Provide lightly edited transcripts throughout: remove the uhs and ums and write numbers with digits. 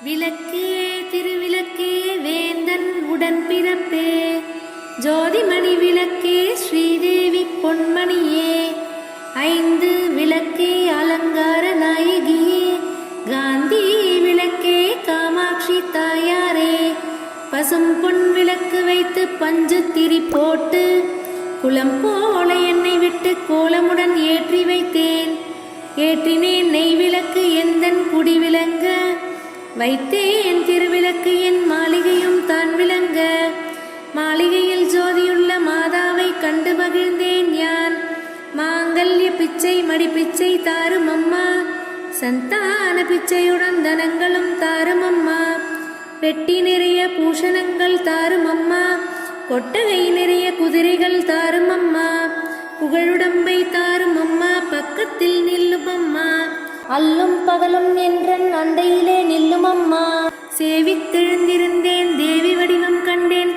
விளக்கே திருவிளக்கே வேந்தன் உடன்பிறப்பே, ஜோதிமணி விளக்கே ஸ்ரீதேவி பொன்மணியே, ஐந்து விளக்கே அலங்கார நாயகியே, காந்தி விளக்கே காமாட்சி தாயாரே, பசும் பொன் விளக்கு வைத்து பஞ்சு திரி போட்டு குளம் போல என்னை விட்டு கோலமுடன் ஏற்றி வைத்தேன். ஏற்றினேன் நெய் விளக்கு எந்தன் குடி விளங்க, வைத்தேன் திருவிளக்கு என் மாளிகையும் தான் விளங்க. மாளிகையில் ஜோதியுள்ள மாதாவை கண்டு மகிழ்ந்தேன் யான். மாங்கல்ய பிச்சை மடி பிச்சை தாரும் அம்மா, சந்தான பிச்சையுடன் தனங்களும் தாரும் அம்மா. பெட்டி நிறைய பூஷணங்கள் தாரும் அம்மா, கொட்டகை நிறைய குதிரைகள் தாரும் அம்மா. புகழுடம்பை தாரும் அம்மா, பக்கத்தில் நில்லும் அம்மா. அல்லும் பகலும் என்றன் அண்டையிலே நில்லும் அம்மா. சேவித்தெழுந்திருந்தேன் தேவி வடிவம் கண்டேன்,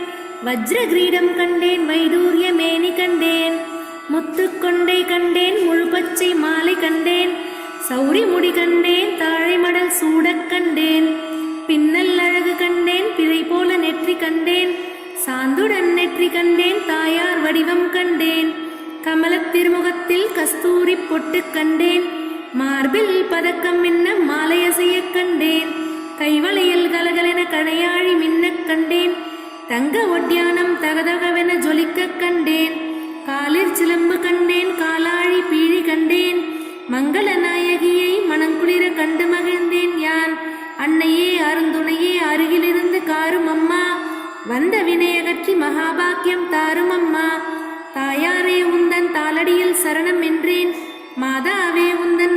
வஜ்ர கிரீடம் கண்டேன், வைடூரிய மேனி கண்டேன், முத்துக்கொண்டை கண்டேன், முழு பச்சை மாலை கண்டேன், சௌரி முடி கண்டேன், தாழை மடல் சூடக் கண்டேன், பின்னல் அழகு கண்டேன், பிறை போல நெற்றி கண்டேன், சாந்துடன் நெற்றி கண்டேன், தாயார் வடிவம் கண்டேன், கமலத் திருமுகத்தில் கஸ்தூரி பொட்டு கண்டேன், மார்பில் பதக்கம் மின்ன மாலையசைய கண்டேன், கைவளையல் கலகலென கணையாழி மின்னக் கண்டேன், தங்க ஒட்டியானம் தகதகவென ஜொலிக்க கண்டேன், காலில் சிலம்பு கண்டேன், காலாழி பீழி கண்டேன், மங்கள நாயகியை மனங்குளிர கண்டு மகிழ்ந்தேன் யான். அன்னையே அருந்துணையே அருகிலிருந்து காரும் அம்மா, வந்த வினையகற்றி மகாபாக்கியம் தாரும் அம்மா. தாயாரே உந்தன் தாளடியில் சரணம் என்றேன், மாதாவே உந்தன்